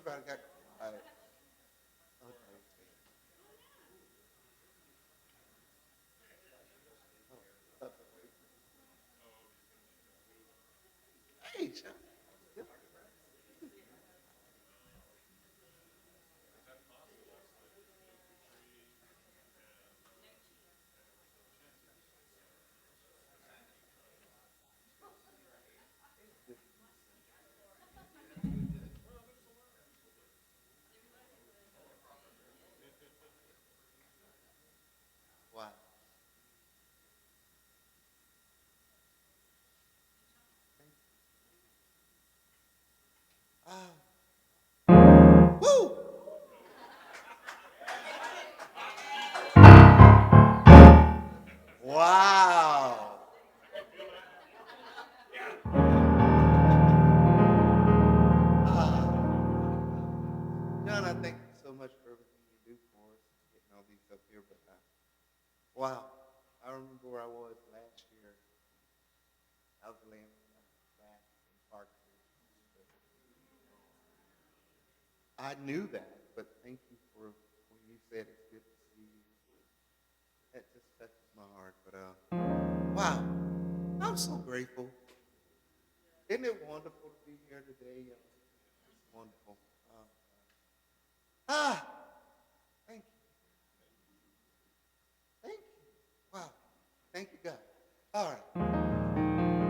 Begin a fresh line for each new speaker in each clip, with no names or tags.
Everybody got quiet. Okay. Hey, Sean. Yeah. Wow. Woo! Wow. Ah, John, I thank you so much for everything you do for us, getting all these up here. But wow, I remember where I was last year. I was laying back in Park. I knew that, but thank you for when you said it's good to see you. That just touches my heart. But wow, I'm so grateful. Isn't it wonderful to be here today? It's wonderful. Um, ah, thank you, thank you. Wow, thank you, God. All right,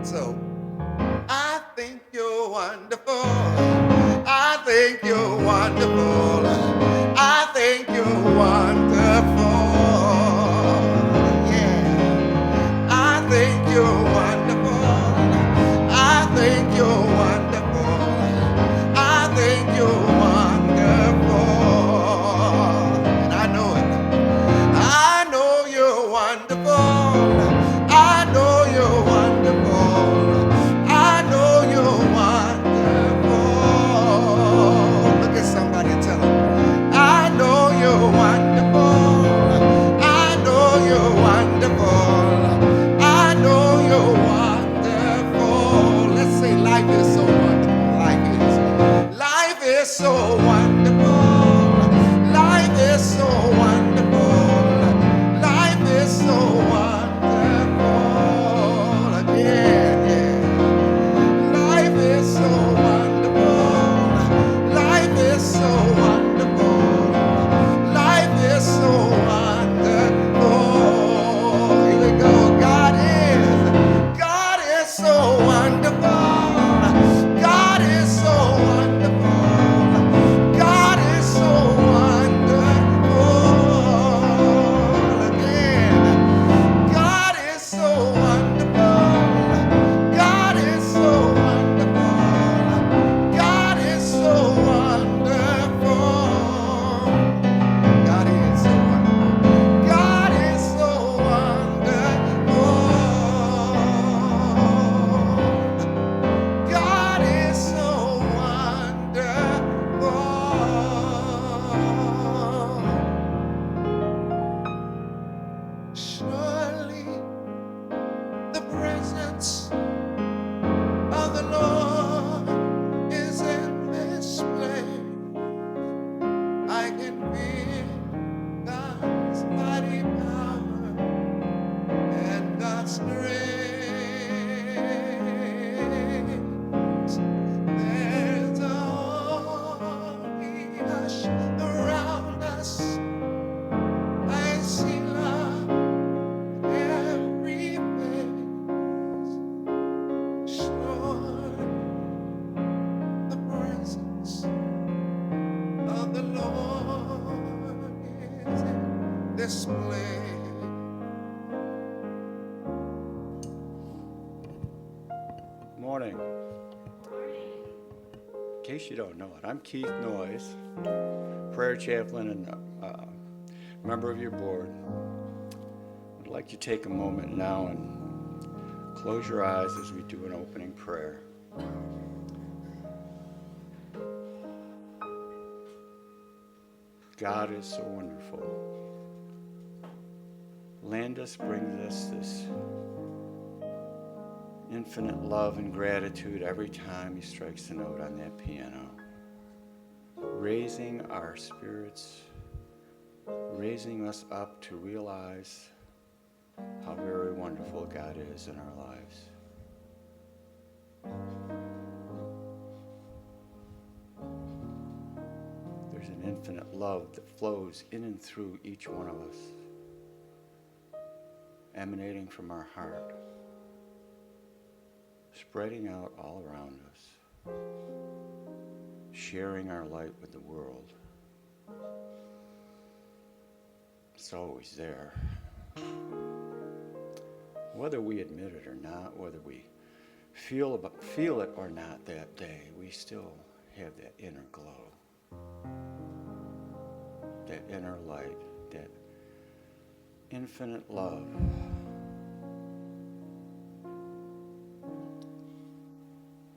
so I think you're wonderful. I think you're wonderful. I think you're wonderful. Yeah. I think you're wonderful. I think you're wonderful. I think you're wonderful. And I know it. I know you're wonderful. I know you're wonderful. I know you're wonderful. Look at somebody and tell them, I know you're wonderful. I know you're wonderful. I know you're wonderful. Let's say life is so wonderful. Life is. Life is so wonderful. Life is so wonderful. Life is so wonderful. Again, yeah. Life is so wonderful. Life is so wonderful. Life is so wonderful. Here we go. God is so wonderful. God is so wonderful. God is so wonderful. Again, God is so wonderful. God is so wonderful. God is so wonderful. God is so wonderful. God is so wonderful. God is so wonderful. Surely the presence of the Lord is in this place. I can feel God's mighty power and God's grace. There's a holy hush around us. I see love every face. Sure, the presence of the Lord is in this place.
Morning. In case you don't know it, I'm Keith Noyes, prayer chaplain and member of your board. I'd like you to take a moment now and close your eyes as we do an opening prayer. God is so wonderful. Landis brings us this infinite love and gratitude every time he strikes a note on that piano. raising our spirits, raising us up to realize how very wonderful God is in our lives. There's an infinite love that flows in and through each one of us, emanating from our heart, spreading out all around us, sharing our light with the world. It's always there. Whether we admit it or not, whether we feel it or not that day, we still have that inner glow, that inner light, that infinite love.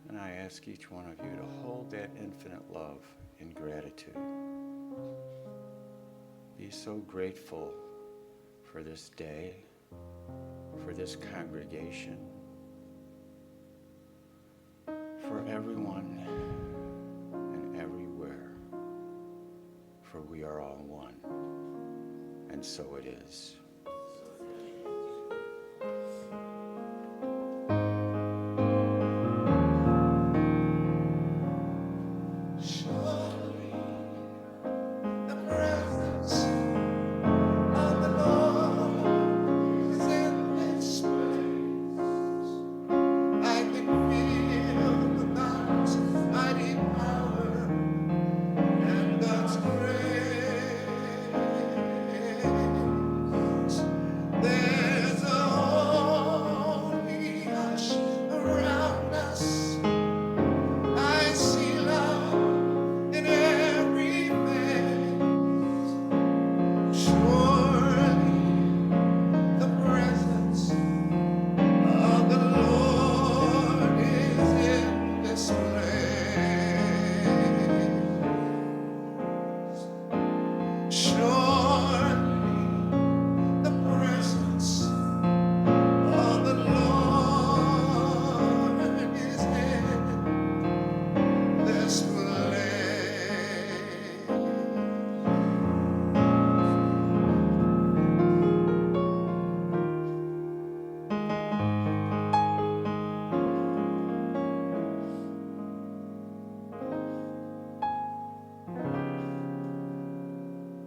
And I ask each one of you to hold that infinite love in gratitude. Be so grateful for this day, for this congregation, for everyone and everywhere, for we are all one, and so it is.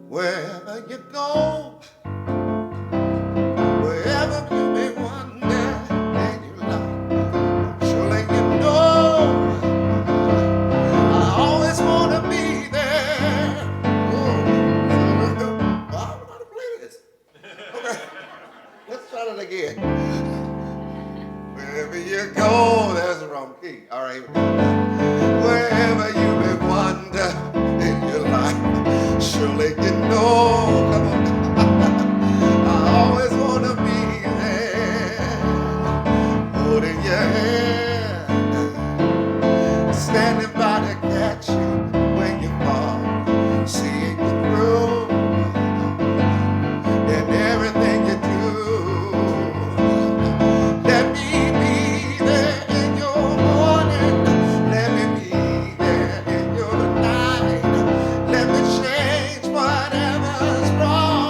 Wherever you go, wherever you may wander in your life, surely you know I always want to be there. Oh, I don't know how to play this. Okay, let's try that again. Wherever you go, there's the wrong key. All right. Wherever you may wander in your life, surely you know, come on, I always want to be there, holding your hand, standing by to catch you when you fall, seeing you through in everything you do. Let me be there in your morning, let me be there in your night, let me change whatever's wrong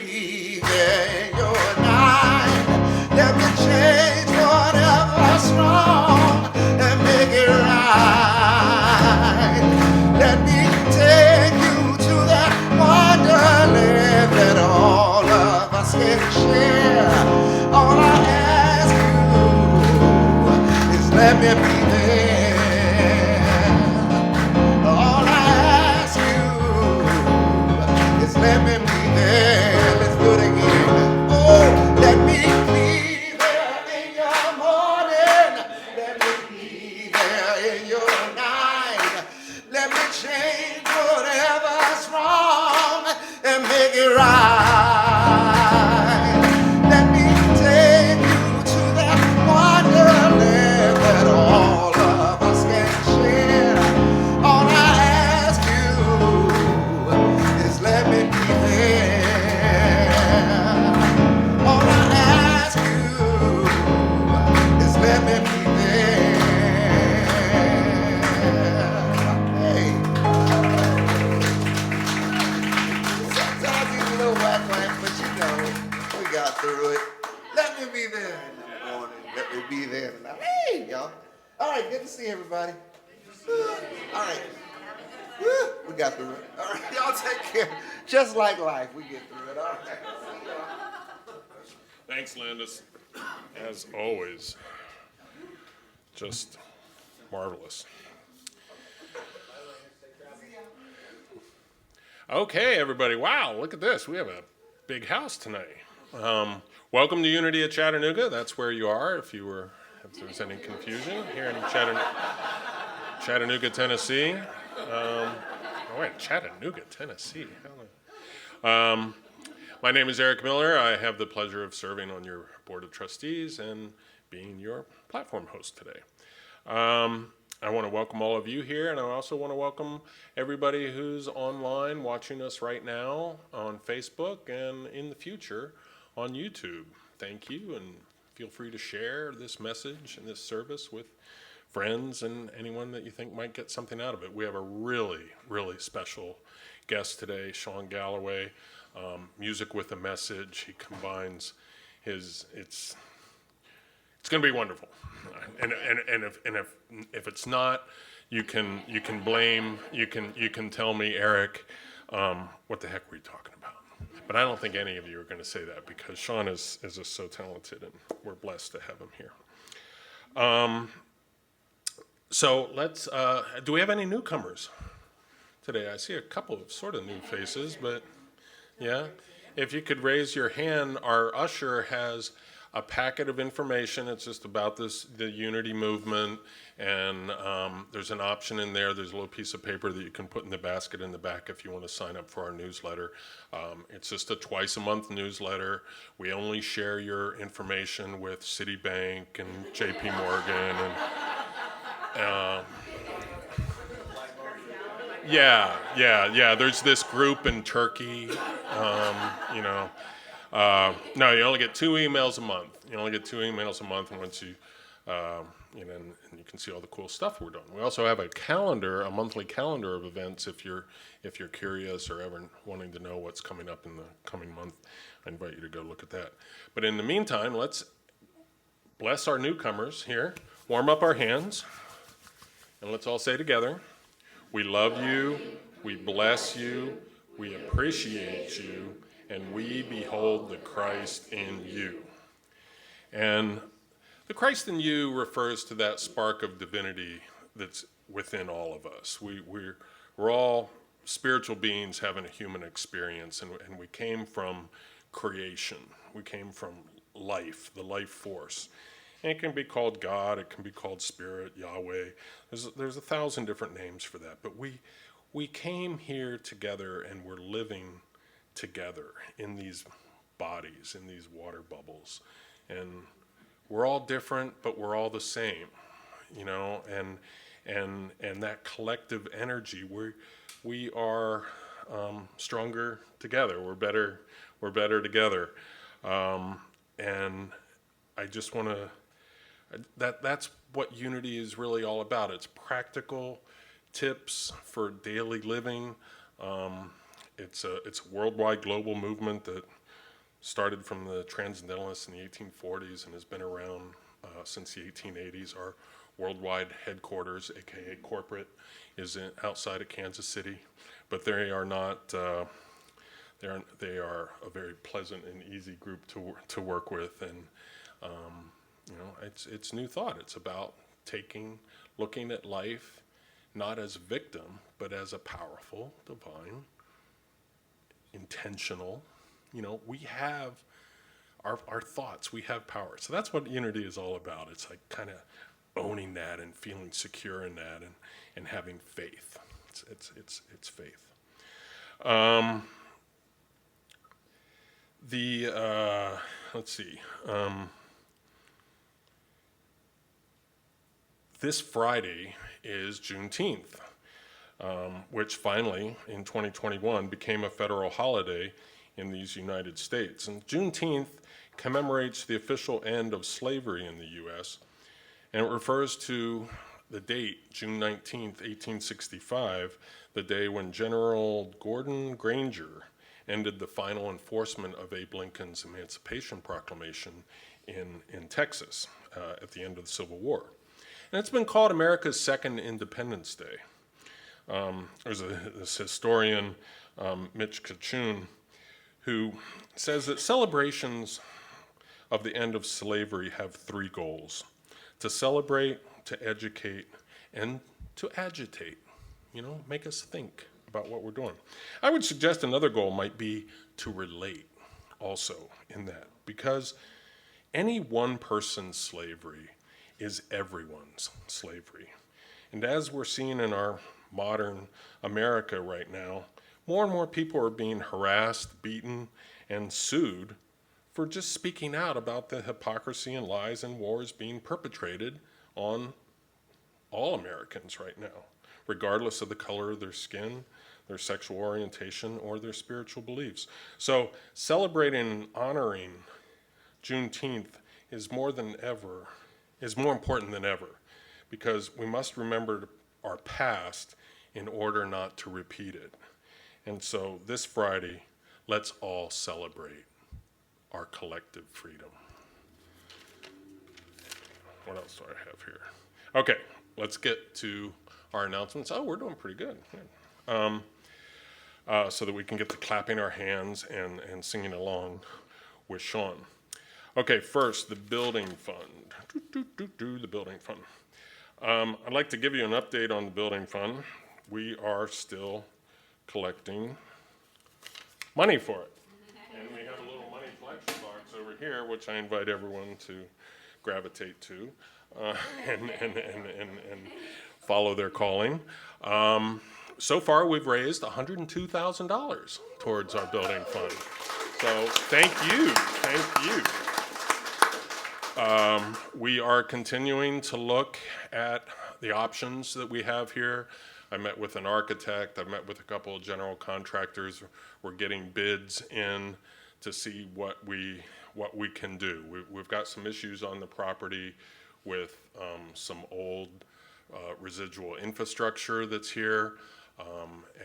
be there in your night. Let me change whatever's wrong and make it right. Let me take you to that wonderland that all of us can share. All I ask you is let me be there. All I ask you is let me be there. Let's do it again. Oh, let me be there in your morning. Let me be there in your night. Let me change whatever's wrong and make it right. Let me take you to that wonderland that all of us can share. All I ask you is let me be there. All I ask you is let me be there. Hey, sometimes it's a little whack, but you know, we got through it. Let me be there in the morning. Let me be there in the night. Hey, y'all. All right, good to see everybody. All right. Woo, we got through it. All right, y'all take care. Just like life, we get through it. All right. See y'all.
Thanks, Landis. As always, just marvelous. Okay, everybody. Wow, look at this. We have a big house tonight. Welcome to Unity at Chattanooga. That's where you are. If there's any confusion here in Chattanooga, Tennessee. Chattanooga, Tennessee. My name is Eric Miller. I have the pleasure of serving on your board of trustees and being your platform host today. I want to welcome all of you here, and I also want to welcome everybody who's online watching us right now on Facebook and in the future on YouTube. Thank you, and feel free to share this message and this service with friends and anyone that you think might get something out of it. We have a really, really special guest today, Shawn Galloway, music with a message. He combines it's going to be wonderful. And if it's not, you can tell me, Eric, what the heck were you talking about? But I don't think any of you are going to say that because Shawn is just so talented, and we're blessed to have him here. So let's. Do we have any newcomers today? I see a couple of sort of new faces, but yeah. If you could raise your hand, our usher has a packet of information. It's just about the Unity movement, and there's an option in there. There's a little piece of paper that you can put in the basket in the back if you want to sign up for our newsletter. It's just a twice-a-month newsletter. We only share your information with Citibank and J.P. Morgan and. Yeah. There's this group in Turkey. No, you only get 2 emails a month. You only get 2 emails a month, and once you, and you can see all the cool stuff we're doing. We also have a monthly calendar of events. If you're curious or ever wanting to know what's coming up in the coming month, I invite you to go look at that. But in the meantime, let's bless our newcomers here. Warm up our hands, and let's all say together, we love you, we bless you, we appreciate you, and we behold the Christ in you. And the Christ in you refers to that spark of divinity that's within all of us. We're all spiritual beings having a human experience, and we came from creation. We came from life, the life force. And it can be called God, it can be called Spirit, Yahweh. There's 1,000 different names for that. But we came here together, and we're living together in these bodies, in these water bubbles. And we're all different, but we're all the same, and that collective energy, we are stronger together. We're better together. And I just want to, that's what Unity is really all about. It's practical tips for daily living. It's a worldwide global movement that started from the Transcendentalists in the 1840s and has been around since the 1880s. Our worldwide headquarters, aka corporate, is outside of Kansas City, but they are not. They are a very pleasant and easy group to work with, and it's New Thought. It's about looking at life not as a victim, but as a powerful, divine, intentional. We have our thoughts. We have power. So that's what unity is all about. It's like kind of owning that and feeling secure in that, and having faith. It's faith. Let's see. This Friday is Juneteenth, which finally in 2021 became a federal holiday in these United States. And Juneteenth commemorates the official end of slavery in the U.S., and it refers to the date, June 19th, 1865, the day when General Gordon Granger ended the final enforcement of Abe Lincoln's Emancipation Proclamation in Texas at the end of the Civil War. And it's been called America's second Independence Day. There's this historian, Mitch Kachun, who says that celebrations of the end of slavery have three goals: to celebrate, to educate, and to agitate. Make us think about what we're doing. I would suggest another goal might be to relate also in that, because any one person's slavery is everyone's slavery. And as we're seeing in our modern America right now, more and more people are being harassed, beaten, and sued for just speaking out about the hypocrisy and lies and wars being perpetrated on all Americans right now, regardless of the color of their skin, their sexual orientation, or their spiritual beliefs. So celebrating and honoring Juneteenth is more important than ever, because we must remember our past in order not to repeat it. And so this Friday, let's all celebrate our collective freedom. What else do I have here? Okay, let's get to our announcements. Oh, we're doing pretty good. So that we can get to clapping our hands and singing along with Shawn. Okay, first, the building fund. The building fund. I'd like to give you an update on the building fund. We are still collecting money for it. And we have a little money collection box over here, which I invite everyone to gravitate to and follow their calling. So far, we've raised $102,000 towards our building fund. So thank you. We are continuing to look at the options that we have here. I met with an architect. I met with a couple of general contractors. We're getting bids in to see what we can do. We've got some issues on the property with some old residual infrastructure that's here.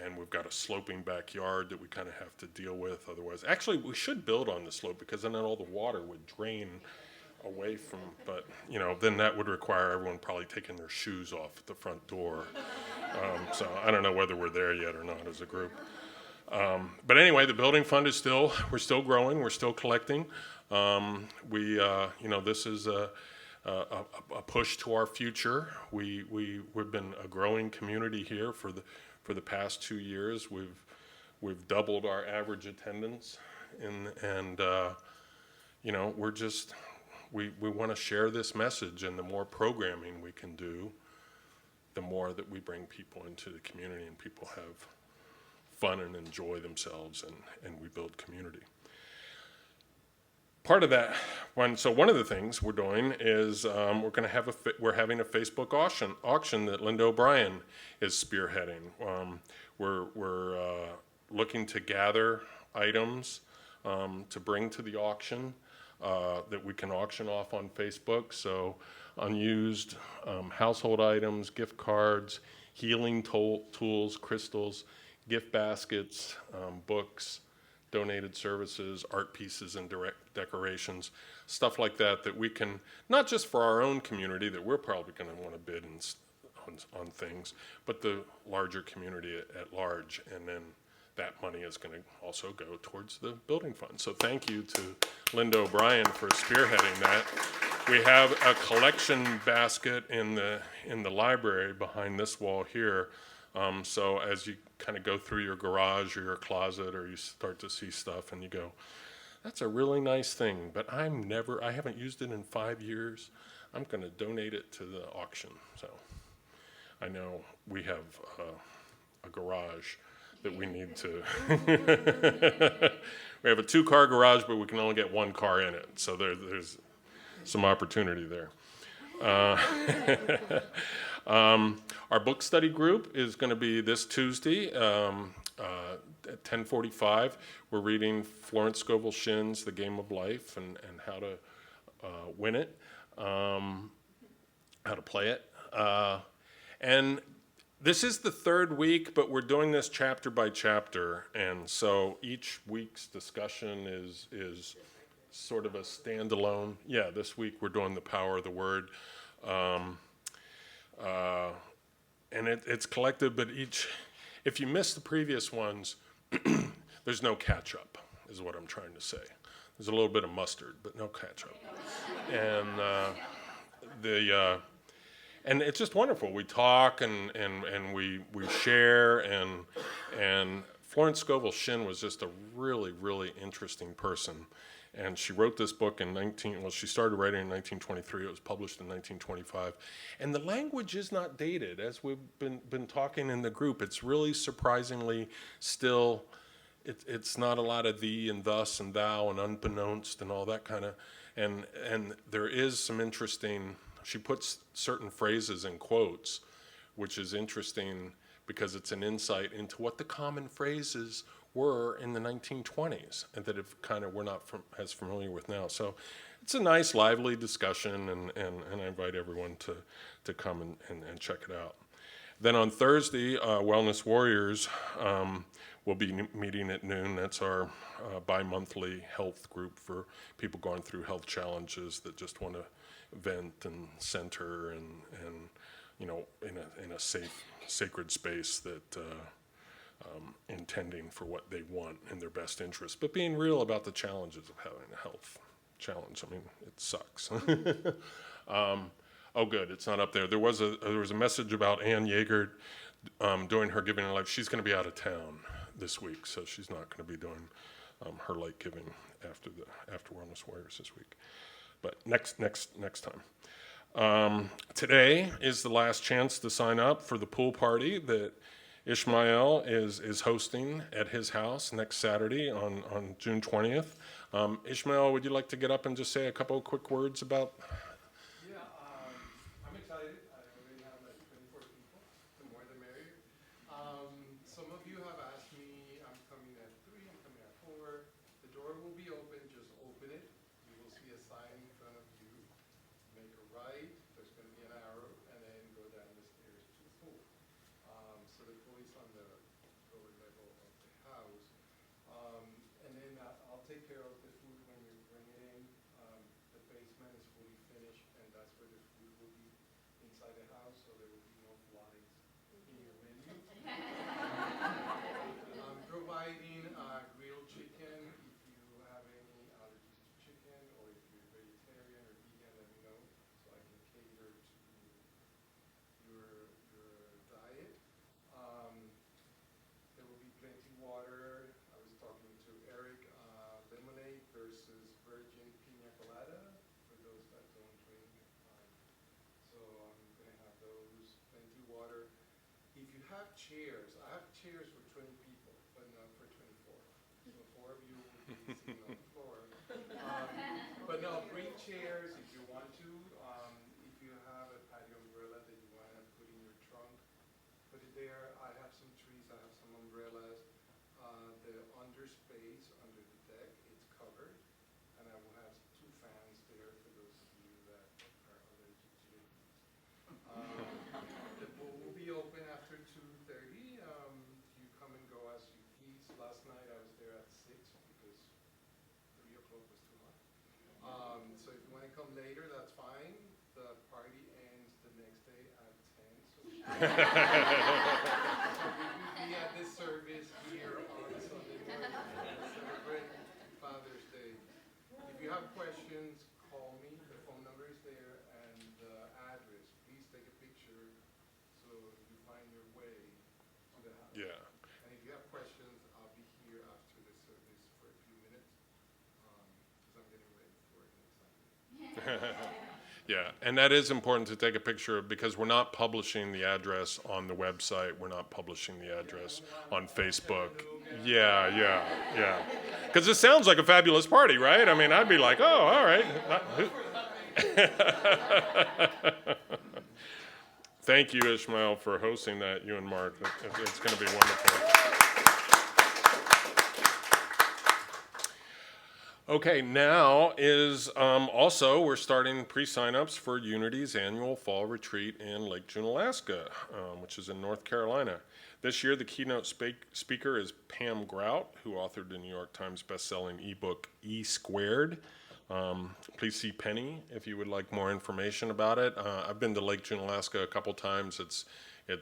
And we've got a sloping backyard that we kind of have to deal with. Otherwise, actually, we should build on the slope, because then all the water would drain away from, but then that would require everyone probably taking their shoes off at the front door. So I don't know whether we're there yet or not as a group. But anyway, the building fund we're still growing, we're still collecting. This is a push to our future. We've been a growing community here for the past 2 years. We've doubled our average attendance, and we want to share this message, and the more programming we can do, the more that we bring people into the community, and people have fun and enjoy themselves, and we build community. Part of that, one of the things we're doing is we're having a Facebook auction that Linda O'Brien is spearheading. We're looking to gather items to bring to the auction that we can auction off on Facebook. So unused household items, gift cards, healing tools, crystals, gift baskets, books, donated services, art pieces and direct decorations, stuff like that, that we can, not just for our own community that we're probably going to want to bid on things, but the larger community at large. And then that money is going to also go towards the building fund. So thank you to Linda O'Brien for spearheading that. We have a collection basket in the library behind this wall here. So as you kind of go through your garage or your closet, or you start to see stuff and you go, that's a really nice thing, but I haven't used it in 5 years. I'm going to donate it to the auction. So I know we have a garage that we need to. We have a 2-car garage, but we can only get 1 car in it. So there's some opportunity there. Our book study group is going to be this Tuesday at 10:45. We're reading Florence Scovel Shinn's The Game of Life and how to win it, how to play it. And this is the 3rd week, but we're doing this chapter by chapter. And so each week's discussion is sort of a standalone. Yeah, this week we're doing The Power of the Word. And it's collective, but if you missed the previous ones, there's no catch up, is what I'm trying to say. There's a little bit of mustard, but no catch up. And it's just wonderful. We talk and we share, and Florence Scovel Shinn was just a really, really interesting person. And she wrote this book she started writing in 1923. It was published in 1925. And the language is not dated. As we've been talking in the group, it's really surprisingly still, it's not a lot of thee and thus and thou and unbeknownst and all that kind of, and there is some interesting, she puts certain phrases in quotes, which is interesting because it's an insight into what the common phrases were in the 1920s, and that we're not as familiar with now. So it's a nice, lively discussion, and I invite everyone to come and check it out. Then on Thursday, Wellness Warriors will be meeting at noon. That's our bi-monthly health group for people going through health challenges that just want to vent and center and in a safe, sacred space that intending for what they want in their best interest, but being real about the challenges of having a health challenge. I mean, it sucks. Oh, good, it's not up there. There was a message about Ann Yeager doing her giving in life. She's going to be out of town this week, so she's not going to be doing her light giving after Wellness Warriors this week. But next time. Today is the last chance to sign up for the pool party that Ishmael is hosting at his house next Saturday on June 20th. Ishmael, would you like to get up and just say a couple of quick words about?
Yeah, I'm excited. I already have like 24 people. The more the merrier. Some of you have asked me, I'm coming at 3, I'm coming at 4. The door will be open, just open it. You will see a sign in front of you. Make a right, there's going to be an arrow, and then go down the stairs to the pool. So the pool is on the lower level of the house. And then I'll take care of the food when you bring it in. The basement is fully finished, and that's where the food will be inside the house, so there will be no flies in your menu. I'm providing grilled chicken. If you have any allergies to chicken, or if you're vegetarian or vegan, let me know so I can cater to your diet. There will be plenty water. I was talking to Eric, lemonade versus virgin pina colada for those that don't drink. So I'm going to have those, plenty water. If you have chairs, I have chairs for 20 people, but not for 24. So 4 of you will be sitting on the floor. But no, bring chairs if you want to. If you have a patio umbrella that you want to put in your trunk, put it there. I have some trees, I have some umbrellas. The under space, under the deck, it's covered. And I will have 2 fans there for those of you that are allergic to the heat. The pool will be open after 2:30. You come and go as you please. Last night I was there at 6. come later, that's fine. The party ends the next day at 10, so we will be at this service here on Sunday morning to celebrate Father's Day. If you have questions, call me. The phone number is there and the address. Please take a picture so you find your way to the house.
Yeah.
And if you have questions, I'll be here after the service for a few minutes because I'm getting ready for an excitement.
Yeah, and that is important to take a picture of because we're not publishing the address on the website. We're not publishing the address on Facebook. Yeah. Because this sounds like a fabulous party, right? I mean, I'd be like, oh, all right. Thank you, Ishmael, for hosting that, you and Mark. It's going to be wonderful. Okay, now is also we're starting pre-signups for Unity's annual fall retreat in Lake June, Alaska, which is in North Carolina. This year, the keynote speaker is Pam Grout, who authored the New York Times bestselling ebook E Squared. Please see Penny if you would like more information about it. I've been to Lake June, Alaska a couple times. It's an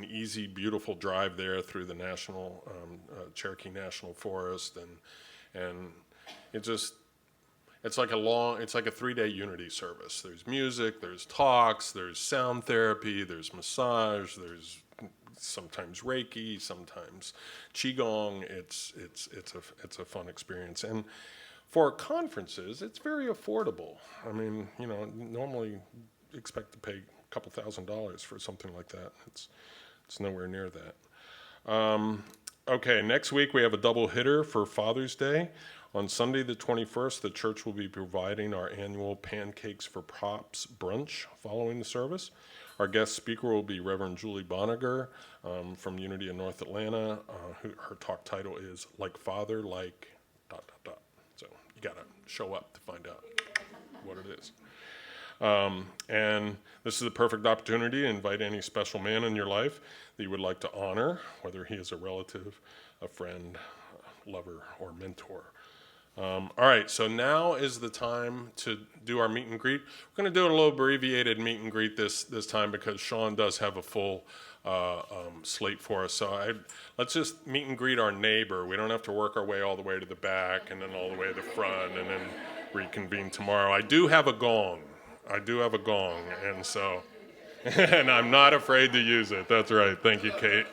easy, beautiful drive there through the Cherokee National Forest, and it's like a 3-day Unity service. There's music, there's talks, there's sound therapy, there's massage, there's sometimes Reiki, sometimes Qigong. It's a fun experience, and for conferences, it's very affordable. I mean, normally expect to pay a couple $1,000s for something like that. It's nowhere near that. Okay, next week we have a double hitter for Father's Day. On Sunday the 21st, the church will be providing our annual Pancakes for Props brunch following the service. Our guest speaker will be Reverend Julie Boniger from Unity in North Atlanta. Her talk title is Like Father, Like ... So you got to show up to find out what it is. And this is a perfect opportunity to invite any special man in your life that you would like to honor, whether he is a relative, a friend, a lover, or mentor. All right, so now is the time to do our meet and greet. We're going to do a little abbreviated meet and greet this time because Shawn does have a full slate for us. So let's just meet and greet our neighbor. We don't have to work our way all the way to the back and then all the way to the front and then reconvene tomorrow. I do have a gong, and so, and I'm not afraid to use it. That's right. Thank you, Kate.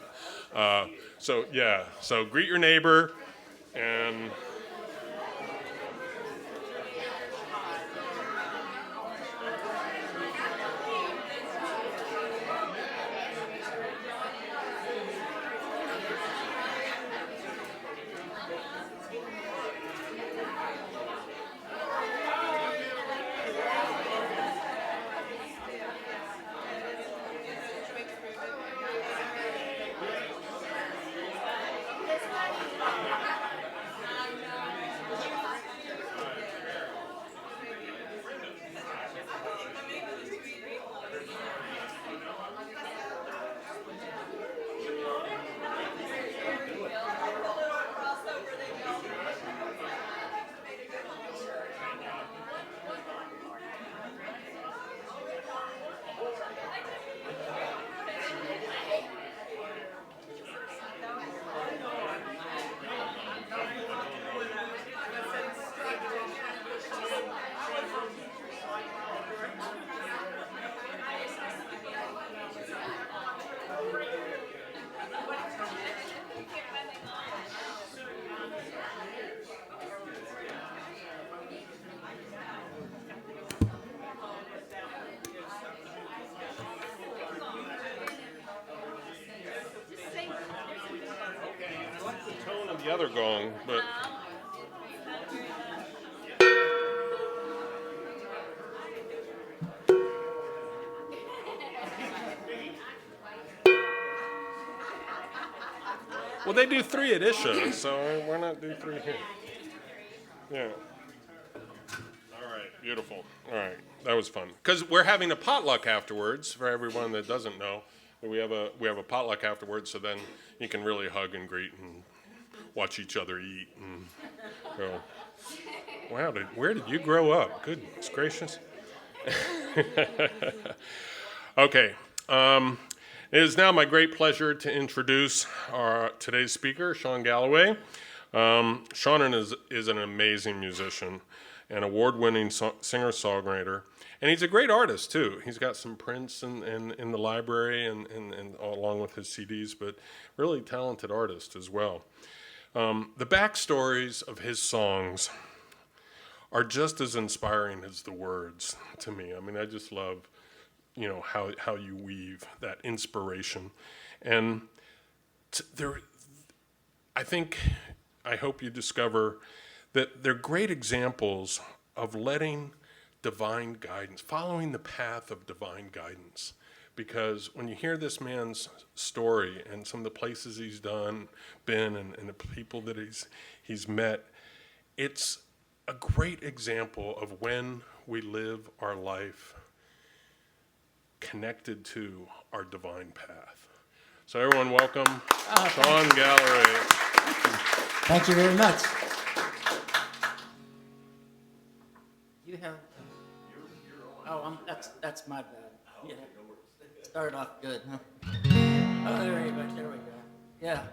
So greet your neighbor, and the other gong, but well, they do 3 at Isha, so why not do 3 here? Yeah. All right, beautiful. All right, that was fun. Because we're having a potluck afterwards. For everyone that doesn't know, we have a potluck afterwards, so then you can really hug and greet and watch each other eat. And, Wow, where did you grow up? Goodness gracious. Okay. It is now my great pleasure to introduce our today's speaker, Shawn Galloway. Shawn is an amazing musician, an award-winning singer-songwriter, and he's a great artist too. He's got some prints in the library and along with his CDs, but really talented artist as well. The backstories of his songs are just as inspiring as the words to me. I mean, I just love, how you weave that inspiration, and I hope you discover that they're great examples of letting divine guidance, following the path of divine guidance. Because when you hear this man's story and some of the places he's been, and the people that he's met, it's a great example of when we live our life connected to our divine path. So everyone, welcome Shawn Galloway.
Thank you very much. You have. That's my bad. Yeah. Started off good, huh? Oh, there we go. Yeah.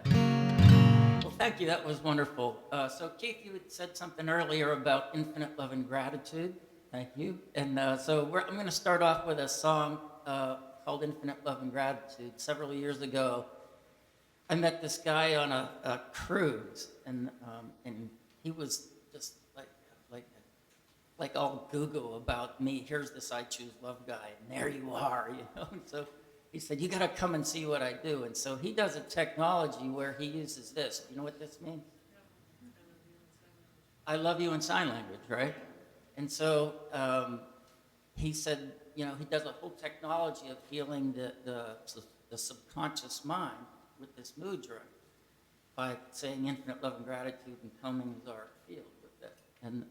Well, thank you. That was wonderful. So, Keith, you had said something earlier about infinite love and gratitude. Thank you. And I'm going to start off with a song called Infinite Love and Gratitude. Several years ago, I met this guy on a cruise, and he was just like all Google about me. Here's this I Choose Love guy, and there you are, And so he said, you got to come and see what I do. And so he does a technology where he uses this. You know what this means? I love you in sign language, right? And so he said, he does a whole technology of healing the subconscious mind with this mood drug by saying infinite love and gratitude and combing his art field with it. And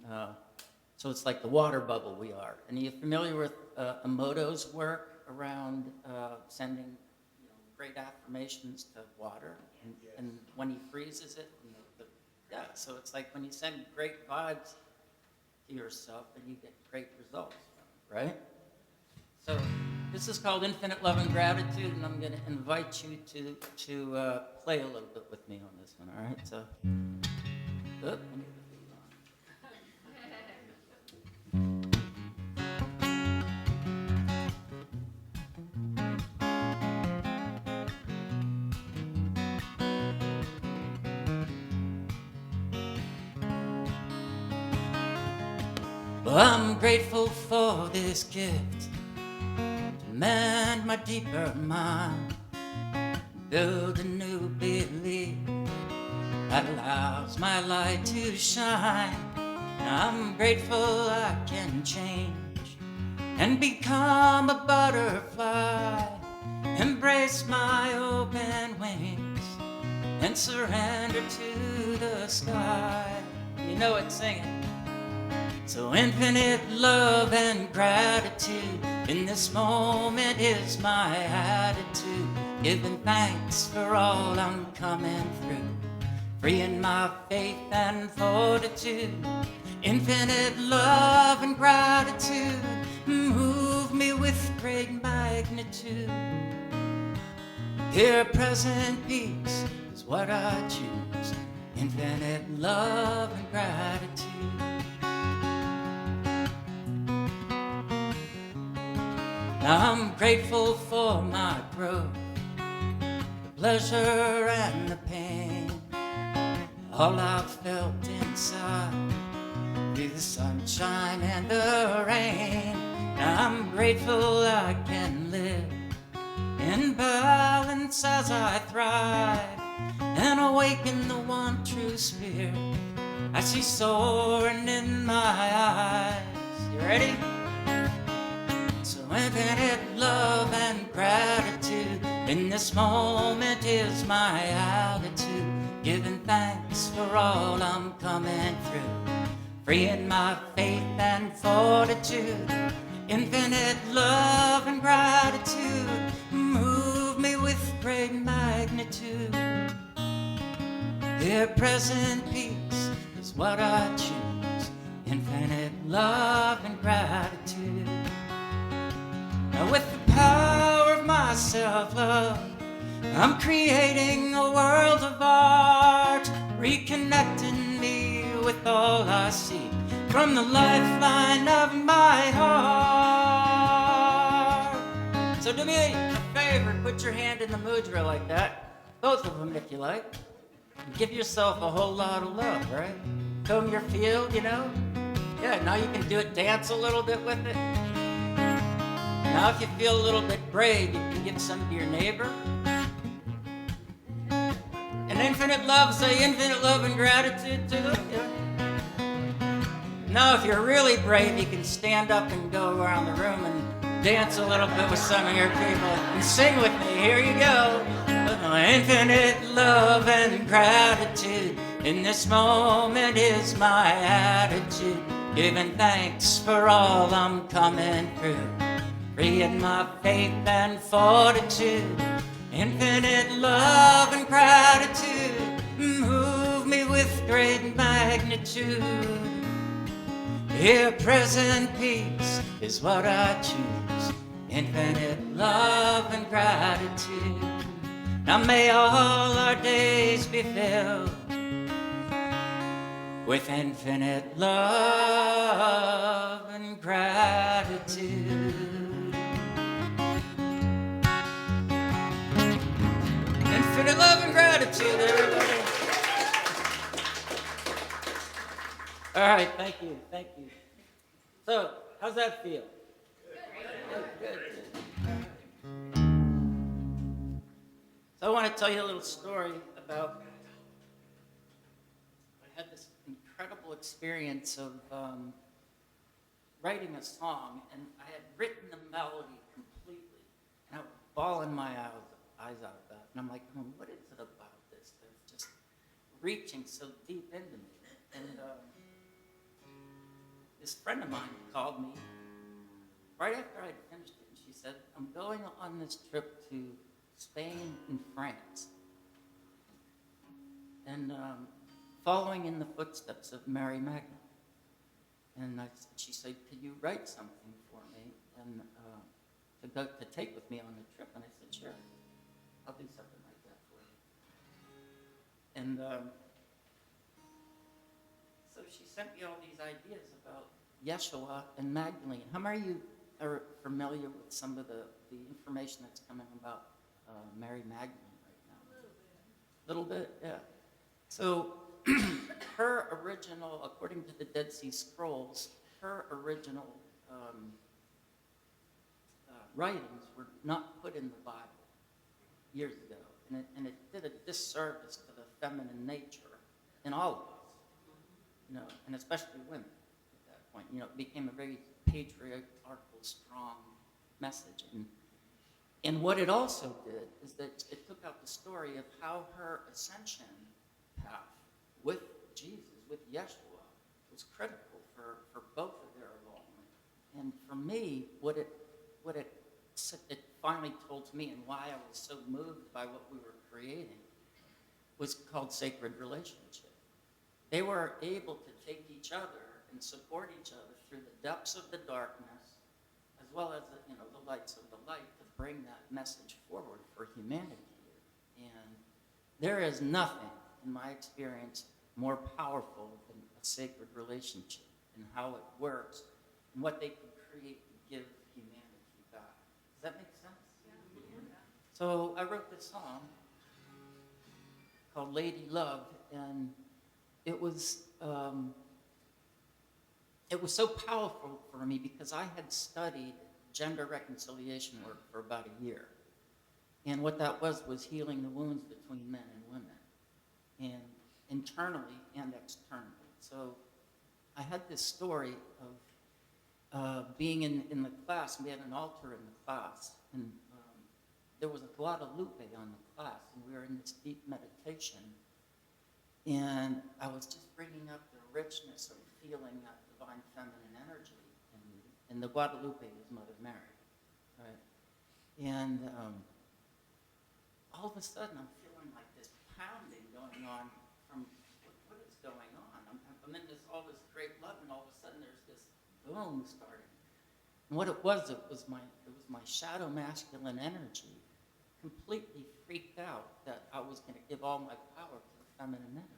so it's like the water bubble we are. And are you familiar with Emoto's work around sending great affirmations to water? And when he freezes it, so it's like when you send great vibes to yourself, and you get great results, right? So this is called Infinite Love and Gratitude, and I'm going to invite you to play a little bit with me on this one, all right? So, I need to Well, I'm grateful for this gift to mend my deeper mind, build a new belief that allows my light to shine. I'm grateful I can change and become a butterfly, embrace my open wings and surrender to the sky. You know it, sing it. So infinite love and gratitude in this moment is my attitude, giving thanks for all I'm coming through, freeing my faith and fortitude. Infinite love and gratitude move me with great magnitude. Here present peace is what I choose, infinite love and gratitude. I'm grateful for my growth, the pleasure and the pain, all I've felt inside through the sunshine and the rain. I'm grateful I can live in balance as I thrive and awaken the one true spirit I see soaring in my eyes. You ready? So infinite love and gratitude in this moment is my attitude, giving thanks for all I'm coming through, freeing my faith and fortitude. Infinite love and gratitude move me with great magnitude. Here present peace is what I choose, infinite love and gratitude. Now with the power of my self-love, I'm creating a world of art, reconnecting me with all I see from the lifeline of my heart. So do me a favor, put your hand in the mudra like that, both of them if you like. Give yourself a whole lot of love, right? Comb your field, you know? Yeah, now you can do it, dance a little bit with it. Now if you feel a little bit brave, you can give some to your neighbor. And infinite love, say infinite love and gratitude to them. Yeah. Now if you're really brave, you can stand up and go around the room and dance a little bit with some of your people and sing with me. Here you go. Infinite love and gratitude. In this moment is my attitude. Giving thanks for all I'm coming through. Freeing my faith and fortitude. Infinite love and gratitude. Move me with great magnitude. Here present peace is what I choose. Infinite love and gratitude. Now may all our days be filled with infinite love and gratitude. Infinite love and gratitude, everybody. All right, thank you. So, how's that feel? Good. So I want to tell you a little story about, I had this incredible experience of writing a song, and I had written the melody completely, and I was bawling my eyes out about it, and I'm like, what is it about this that's just reaching so deep into me? And this friend of mine called me right after I'd finished it, and she said, I'm going on this trip to Spain and France, and following in the footsteps of Mary Magdalene. And she said, could you write something for me and to take with me on the trip? And I said, sure, I'll do something like that for you. And so she sent me all these ideas about Yeshua and Magdalene. How many of you are familiar with some of the information that's coming about Mary Magdalene right now? A little bit, yeah. So her original, according to the Dead Sea Scrolls, her original writings were not put in the Bible years ago, and it did a disservice to the feminine nature in all of us, you know, and especially women at that point. You know, it became a very patriarchal, strong message. And what it also did is that it took out the story of how her ascension path with Jesus, with Yeshua, was critical for both of their involvement. And for me, what it finally told to me, and why I was so moved by what we were creating, was called sacred relationship. They were able to take each other and support each other through the depths of the darkness, as well as the lights of the light, to bring that message forward for humanity. And there is nothing, in my experience, more powerful than a sacred relationship and how it works and what they can create to give humanity back. Does that make sense? Yeah. So I wrote this song called Lady Love, and it was so powerful for me because I had studied gender reconciliation work for about a year. And what that was healing the wounds between men and women, and internally and externally. So I had this story of being in the class, and we had an altar in the class, and there was a Guadalupe on the class, and we were in this deep meditation, and I was just bringing up the richness of feeling that divine feminine energy, and the Guadalupe was Mother Mary, right? And all of a sudden, I'm feeling like this pounding going on from what is going on. I'm in all this great love, and all of a sudden there's this boom starting. And what it was my shadow masculine energy completely freaked out that I was going to give all my power to the feminine energy.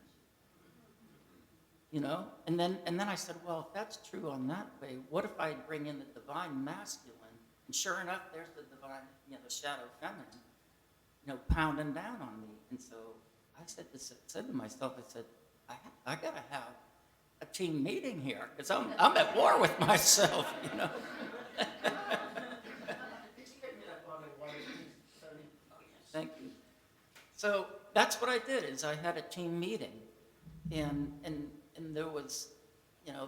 You know? And then I said, well, if that's true on that way, what if I bring in the divine masculine? And sure enough, there's the divine, the shadow feminine, pounding down on me. And so I said to myself, I said, I got to have a team meeting here, because I'm at war with myself, Thank you. So that's what I did, is I had a team meeting, and there was,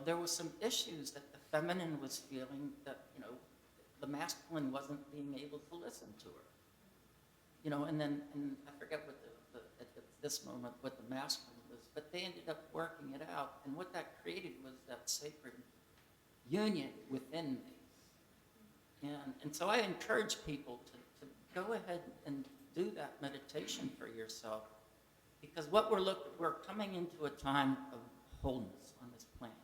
there was some issues that the feminine was feeling that, the masculine wasn't being able to listen to her. And I forget what at this moment what the masculine was, but they ended up working it out, and what that created was that sacred union within me. And so I encourage people to go ahead and do that meditation for yourself, because what we're coming into a time of wholeness on this planet,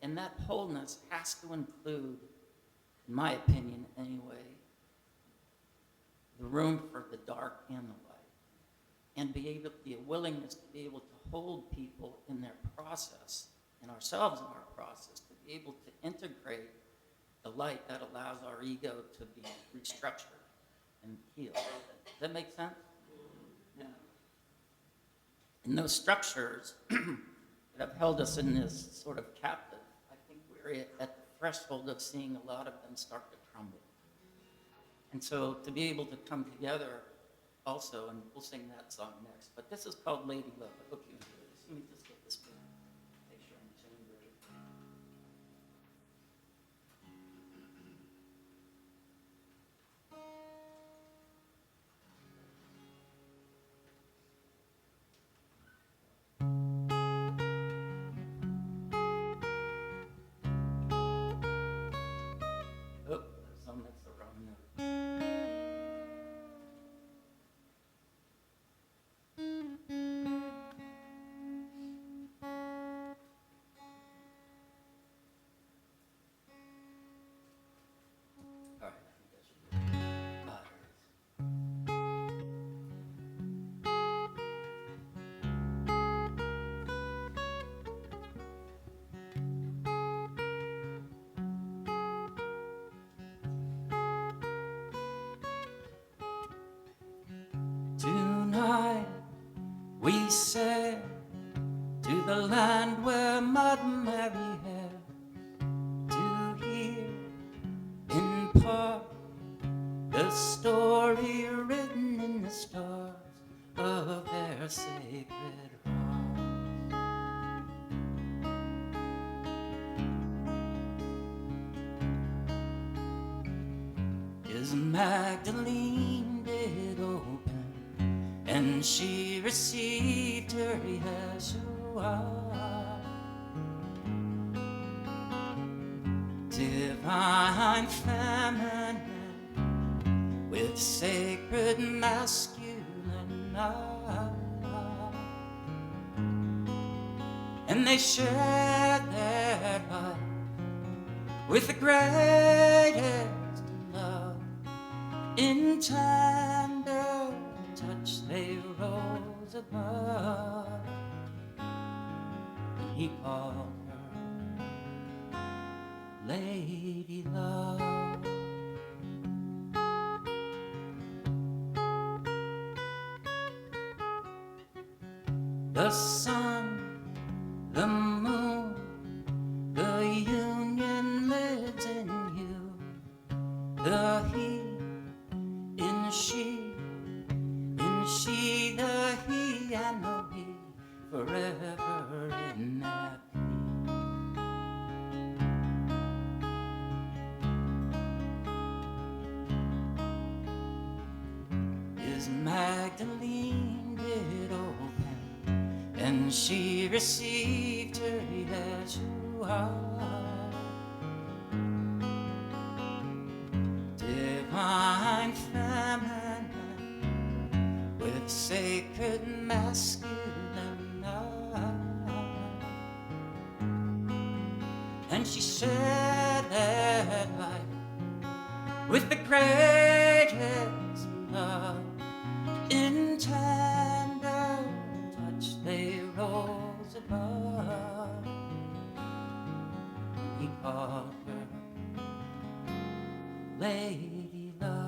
and that wholeness has to include, in my opinion anyway, the room for the dark and the light, and be a willingness to be able to hold people in their process, and ourselves in our process, to be able to integrate the light that allows our ego to be restructured and healed. Does that make sense? Yeah. And those structures that have held us in this sort of captive, I think we're at the threshold of seeing a lot of them start to crumble. And so to be able to come together also, and we'll sing that song next, but this is called Lady Love. I hope you enjoy this. Let me just get this back. Make sure I'm tuned right. Oh, that's the wrong note. All right, I think that should be it. There it is. Tonight we sail to the land where Mother Mary had to hear in part the story written in the stars of their sacred hearts. As Magdalene did open, and she received her Yeshua, divine feminine with sacred masculine love. And they shared their life with the greatest love. In tender touch they rose above, and he called her Lady Love. The sun, the moon, the union lives in you. The he in she, the he and the we, forever in that peace. As Magdalene did open, and she received her Yeshua, divine feminine with sacred masculine love. and she said that life with the greatest love in tender touch they rose above. He called her Lady Love.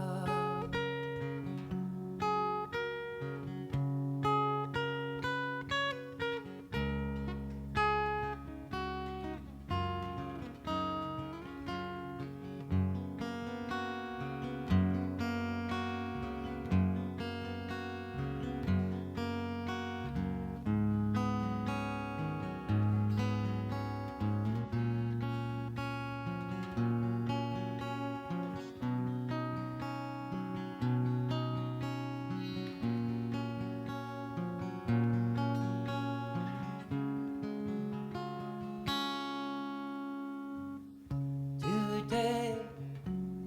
Today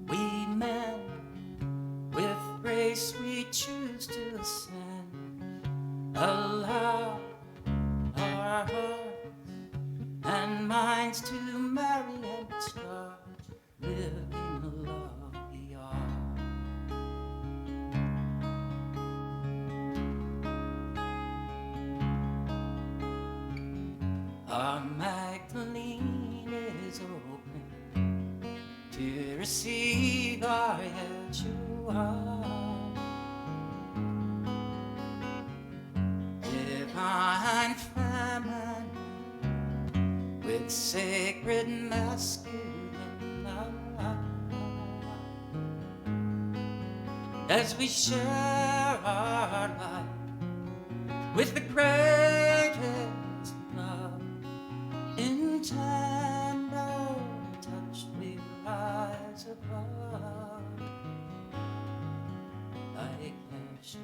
we men with grace we choose to ascend, allow our hearts and minds to marry and start living the love we are. Our Magdalene is open to receive our Yeshua. Divine feminine with sacred masculine love. As we share our life with the greatest love in tender touch we rise above, like Yeshua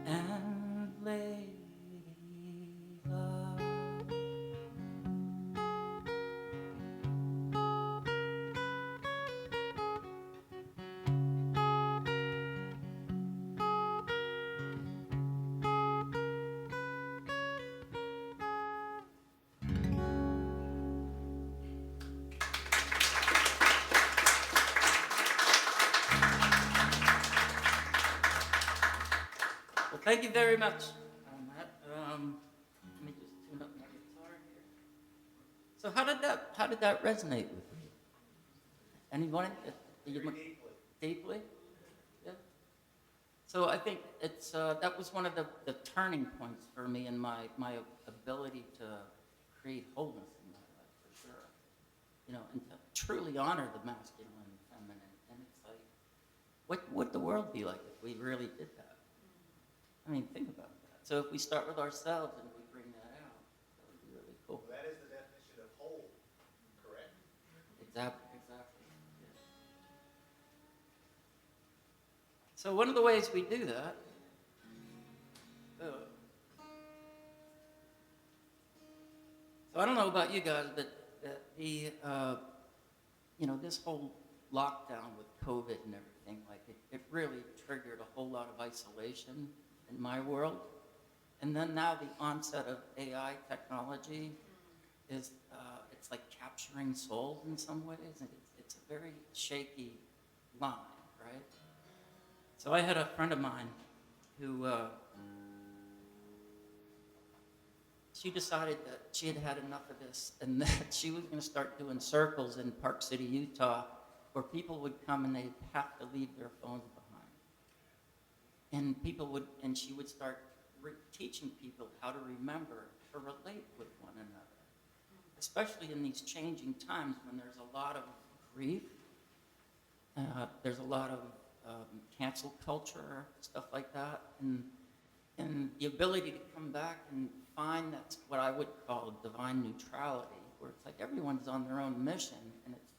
and Lady Love. Well, thank you very much on that. Let me just tune up my guitar here. So how did that resonate with you? Anyone? Deeply. Deeply? Yeah. So I think it's that was one of the turning points for me in my ability to create wholeness in my life, for sure. You know, and to truly honor the masculine and feminine. And it's like, what would the world be like if we really did that? I mean, think about that. So if we start with ourselves and we bring that out, that would be really cool.
That is the definition of whole, correct?
Exactly. Yeah. So one of the ways we do that, so I don't know about you guys, but the this whole lockdown with COVID and everything, like it really triggered a whole lot of isolation in my world. And then now the onset of AI technology is, it's like capturing souls in some ways, and it's a very shaky line, right? So I had a friend of mine who, she decided that she had had enough of this and that she was going to start doing circles in Park City, Utah, where people would come and they'd have to leave their phones behind. And she would start teaching people how to remember to relate with one another, especially in these changing times when there's a lot of grief, there's a lot of cancel culture, stuff like that, and the ability to come back and find that's what I would call divine neutrality, where it's like everyone's on their own mission, and it's,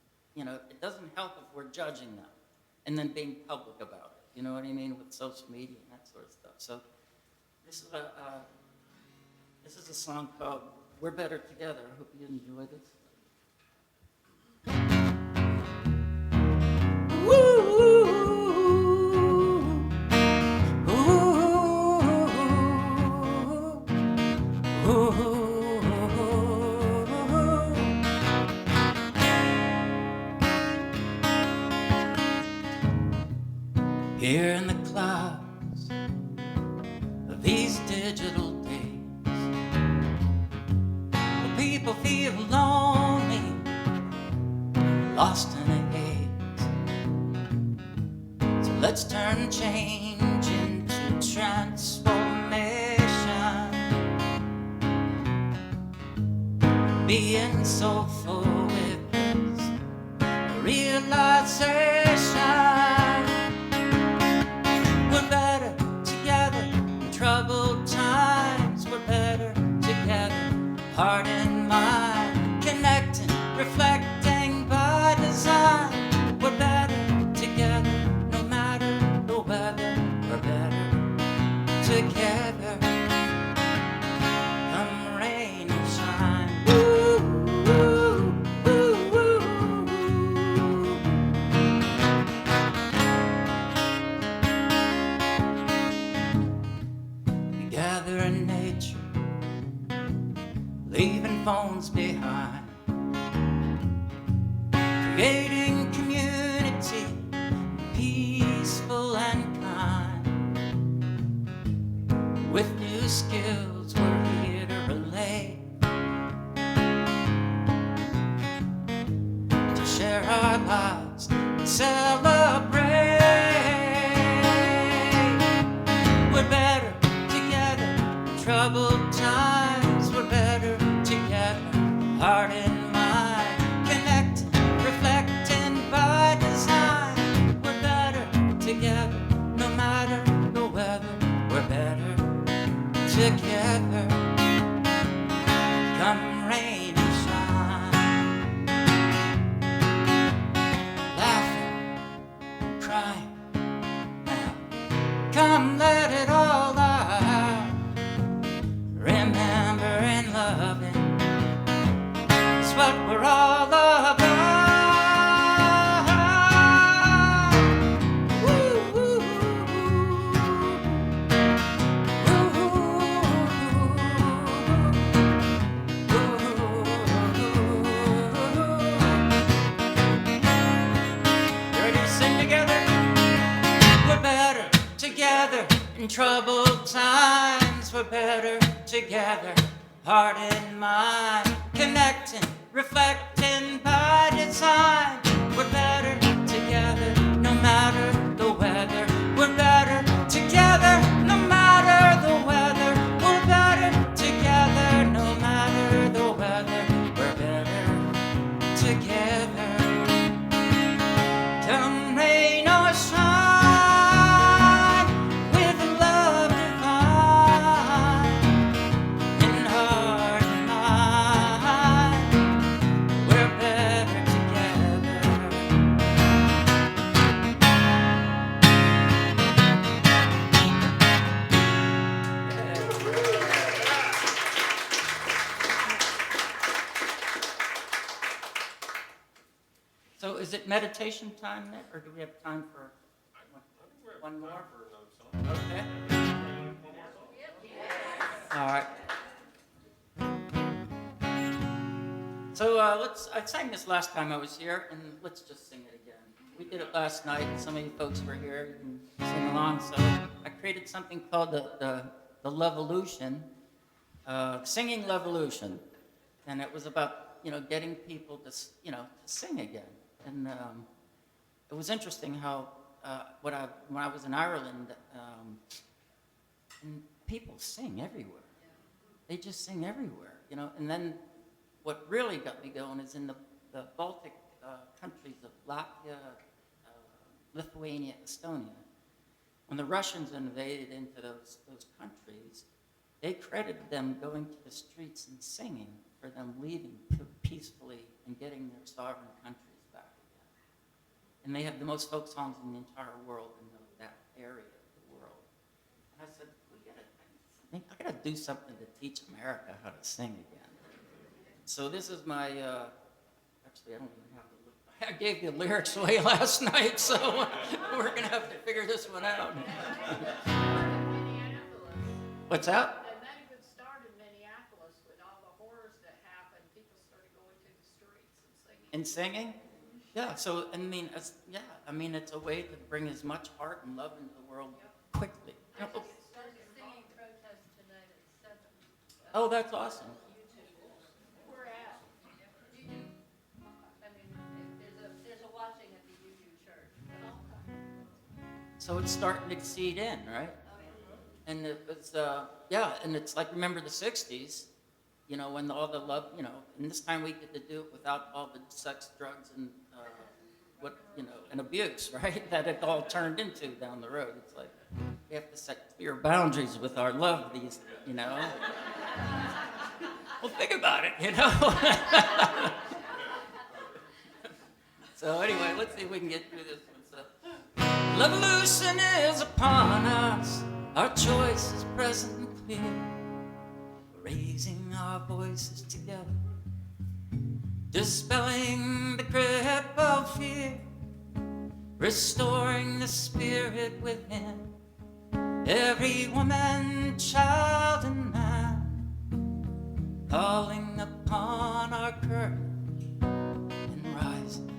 it doesn't help if we're judging them and then being public about it. You know what I mean, with social media and that sort of stuff. So this is a song called "We're Better Together." I hope you enjoy this. here in the clouds of these digital days, where people feel lonely, lost in a haze. So let's turn change into transformation, being soulful with this realization. We're better together in troubled times. We're better together, heart and mind, connecting, reflecting by design. We're better together, no matter the weather. We're better together, come rain or shine. Woo, woo, woo, woo. Gather in nature, leaving phones behind, creating community, peaceful and kind. With new skills we're here to relate, to share our lives and celebrate. We're better together in troubled times. We're better together, heart and mind, connecting, reflecting by design. We're better together, no matter the weather. We're better together, come rain and shine. Laughing, crying, now come let it all out. Remembering, loving is what we're all about. Woo, woo, you ready to sing together? We're better together in troubled times. We're better together, heart and mind, connecting, reflecting by design. We're better together, no matter the weather. We're better together, no matter the weather. We're better together, no matter the weather. We're better together, come rain or shine, with love divine in heart and mind. We're better together. So is it meditation time, Nick, or do we have time for one more? Okay. All right. So I sang this last time I was here, and let's just sing it again. We did it last night, and some of you folks were here. You can sing along. So I created something called the Levolution, singing Levolution, and it was about getting people to to sing again. And it was interesting how when I was in Ireland, and people sing everywhere. They just sing everywhere, And then what really got me going is in the Baltic countries of Latvia, Lithuania, Estonia. When the Russians invaded into those countries, they credited them going to the streets and singing for them leaving peacefully and getting their sovereign countries back again. And they have the most folk songs in the entire world in that area of the world. And I said, I gotta do something to teach America how to sing again. So this is my, actually I don't even have to look. I gave the lyrics away last night, so we're gonna have to figure this one out. What's that?
And that could start in Minneapolis with all the horrors that happened. People started going to the streets and singing.
And singing? Yeah, so I mean, it's a way to bring as much heart and love into the world quickly. You know,
Singing protest tonight at 7.
oh, that's awesome.
We're at. I mean, there's a watching at the UU church.
So it's starting to seed in, right? And it was, and it's like, remember the 60s, you know, when all the love, you know, and this time we get to do it without all the sex, drugs, and and abuse, right? That it all turned into down the road. It's like, we have to set clear boundaries with our love, you know? Well, think about it, you know? So anyway, let's see if we can get through this one. So, Revolution is upon us. Our choice is present and clear. Raising our voices together, dispelling the grip of fear, restoring the spirit within every woman, child, and man, calling upon our courage and rising